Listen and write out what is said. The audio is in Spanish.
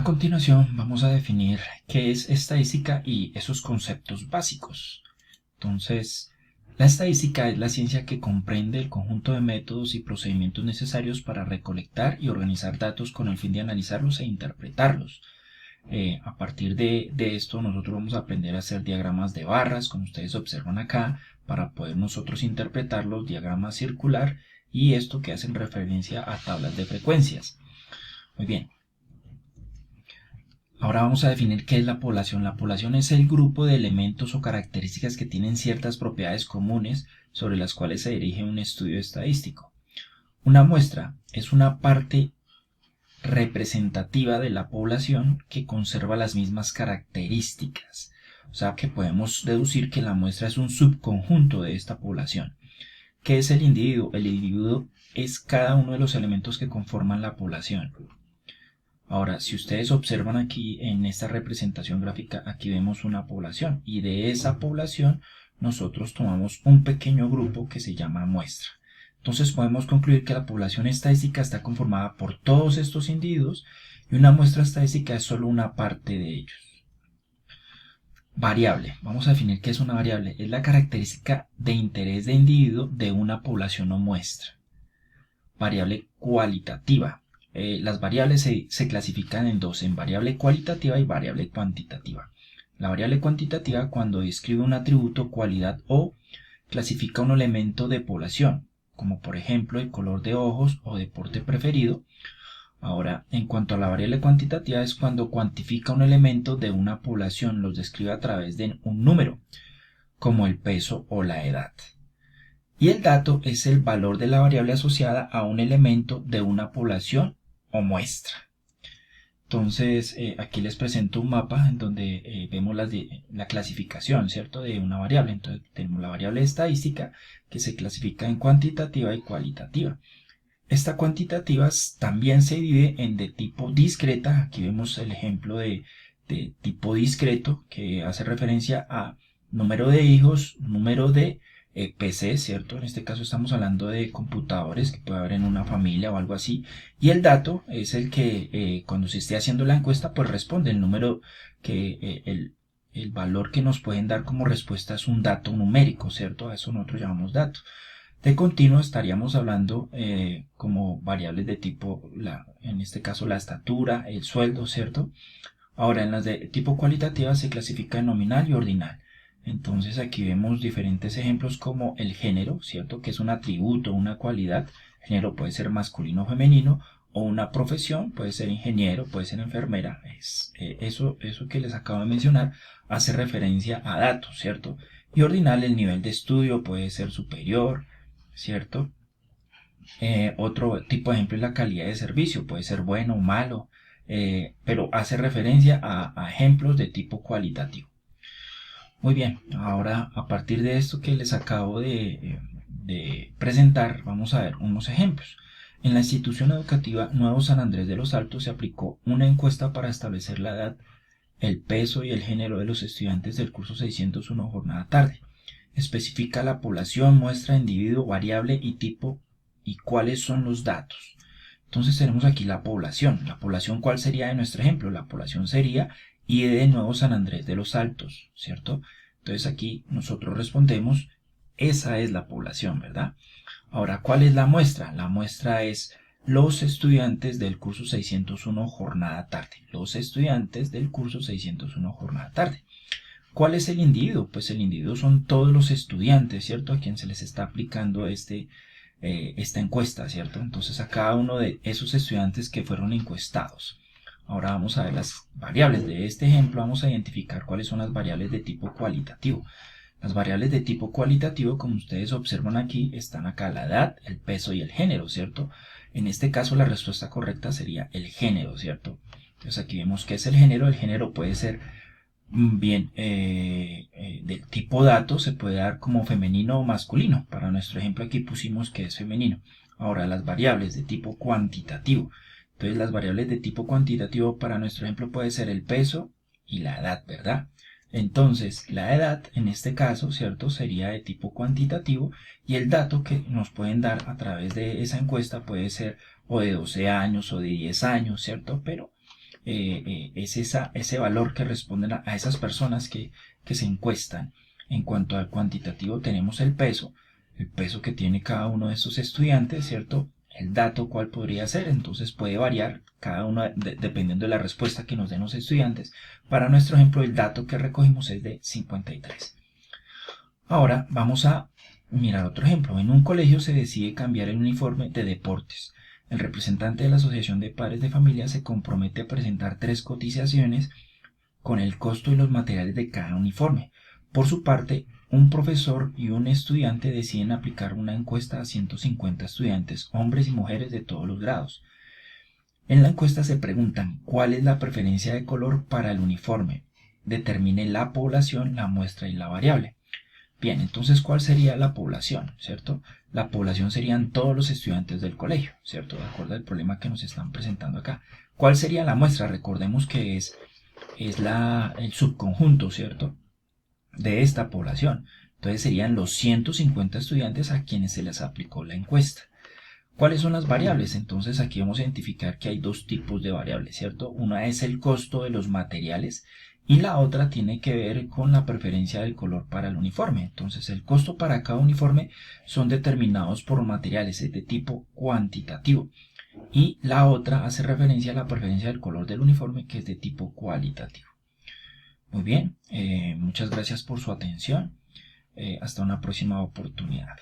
A continuación vamos a definir qué es estadística y esos conceptos básicos. Entonces, la estadística es la ciencia que comprende el conjunto de métodos y procedimientos necesarios para recolectar y organizar datos con el fin de analizarlos e interpretarlos. A partir de esto nosotros vamos a aprender a hacer diagramas de barras, como ustedes observan acá, para poder nosotros interpretar los diagramas circular y esto que hacen referencia a tablas de frecuencias. Muy bien. Ahora vamos a definir qué es la población. La población es el grupo de elementos o características que tienen ciertas propiedades comunes sobre las cuales se dirige un estudio estadístico. Una muestra es una parte representativa de la población que conserva las mismas características. O sea que podemos deducir que la muestra es un subconjunto de esta población. ¿Qué es el individuo? El individuo es cada uno de los elementos que conforman la población. Ahora, si ustedes observan aquí en esta representación gráfica, aquí vemos una población y de esa población nosotros tomamos un pequeño grupo que se llama muestra. Entonces podemos concluir que la población estadística está conformada por todos estos individuos y una muestra estadística es solo una parte de ellos. Variable. Vamos a definir qué es una variable. Es la característica de interés de individuo de una población o muestra. Variable cualitativa. Las variables se clasifican en dos, en variable cualitativa y variable cuantitativa. La variable cuantitativa cuando describe un atributo, cualidad o clasifica un elemento de población, como por ejemplo el color de ojos o deporte preferido. Ahora, en cuanto a la variable cuantitativa es cuando cuantifica un elemento de una población, los describe a través de un número, como el peso o la edad. Y el dato es el valor de la variable asociada a un elemento de una población o muestra. Entonces, aquí les presento un mapa en donde vemos la clasificación, ¿cierto?, de una variable. Entonces, tenemos la variable estadística que se clasifica en cuantitativa y cualitativa. Esta cuantitativa también se divide en de tipo discreta. Aquí vemos el ejemplo de tipo discreto que hace referencia a número de hijos, número de PC, ¿cierto? En este caso estamos hablando de computadores que puede haber en una familia o algo así. Y el dato es el que cuando se esté haciendo la encuesta, pues responde el número que el valor que nos pueden dar como respuesta es un dato numérico, ¿cierto? A eso nosotros llamamos dato. De continuo estaríamos hablando como variables de tipo, en este caso la estatura, el sueldo, ¿cierto? Ahora en las de tipo cualitativa se clasifica en nominal y ordinal. Entonces aquí vemos diferentes ejemplos como el género, ¿cierto? Que es un atributo, una cualidad. El género puede ser masculino o femenino, o una profesión, puede ser ingeniero, puede ser enfermera. Eso que les acabo de mencionar hace referencia a datos, ¿cierto? Y ordinal, el nivel de estudio puede ser superior, ¿cierto? Otro tipo de ejemplo es la calidad de servicio, puede ser bueno o malo, pero hace referencia a ejemplos de tipo cualitativo. Muy bien, ahora a partir de esto que les acabo de presentar, vamos a ver unos ejemplos. En la institución educativa Nuevo San Andrés de los Altos se aplicó una encuesta para establecer la edad, el peso y el género de los estudiantes del curso 601 jornada tarde. Especifica la población, muestra, individuo, variable y tipo y cuáles son los datos. Entonces tenemos aquí la población. ¿La población cuál sería de nuestro ejemplo? La población sería I de Nuevo San Andrés de los Altos, ¿cierto? Entonces aquí nosotros respondemos, esa es la población, ¿verdad? Ahora, ¿cuál es la muestra? La muestra es los estudiantes del curso 601 jornada tarde. Los estudiantes del curso 601 jornada tarde. ¿Cuál es el individuo? Pues el individuo son todos los estudiantes, ¿cierto? A quien se les está aplicando esta encuesta, ¿cierto? Entonces a cada uno de esos estudiantes que fueron encuestados. Ahora vamos a ver las variables de este ejemplo, vamos a identificar cuáles son las variables de tipo cualitativo. Las variables de tipo cualitativo, como ustedes observan aquí, están acá la edad, el peso y el género, ¿cierto? En este caso la respuesta correcta sería el género, ¿cierto? Entonces aquí vemos qué es el género puede ser bien, del tipo dato se puede dar como femenino o masculino. Para nuestro ejemplo aquí pusimos que es femenino. Ahora las variables de tipo cuantitativo. Entonces las variables de tipo cuantitativo para nuestro ejemplo puede ser el peso y la edad, ¿verdad? Entonces la edad en este caso, ¿cierto? Sería de tipo cuantitativo y el dato que nos pueden dar a través de esa encuesta puede ser o de 12 años o de 10 años, ¿cierto? Pero es ese valor que responden a esas personas que se encuestan. En cuanto al cuantitativo tenemos el peso que tiene cada uno de estos estudiantes, ¿cierto? El dato cuál podría ser, entonces puede variar cada uno dependiendo de la respuesta que nos den los estudiantes. Para nuestro ejemplo, el dato que recogimos es de 53. Ahora vamos a mirar otro ejemplo. En un colegio se decide cambiar el uniforme de deportes. El representante de la Asociación de Padres de Familia se compromete a presentar 3 cotizaciones con el costo y los materiales de cada uniforme. Por su parte, un profesor y un estudiante deciden aplicar una encuesta a 150 estudiantes, hombres y mujeres de todos los grados. En la encuesta se preguntan cuál es la preferencia de color para el uniforme. Determine la población, la muestra y la variable. Bien, entonces, ¿cuál sería la población? ¿Cierto? La población serían todos los estudiantes del colegio, ¿cierto? De acuerdo al problema que nos están presentando acá. ¿Cuál sería la muestra? Recordemos que es el subconjunto, ¿cierto? De esta población. Entonces serían los 150 estudiantes a quienes se les aplicó la encuesta. ¿Cuáles son las variables? Entonces aquí vamos a identificar que hay 2 tipos de variables, ¿cierto? Una es el costo de los materiales y la otra tiene que ver con la preferencia del color para el uniforme. Entonces el costo para cada uniforme son determinados por materiales, es de tipo cuantitativo. Y la otra hace referencia a la preferencia del color del uniforme, que es de tipo cualitativo. Muy bien, muchas gracias por su atención. Hasta una próxima oportunidad.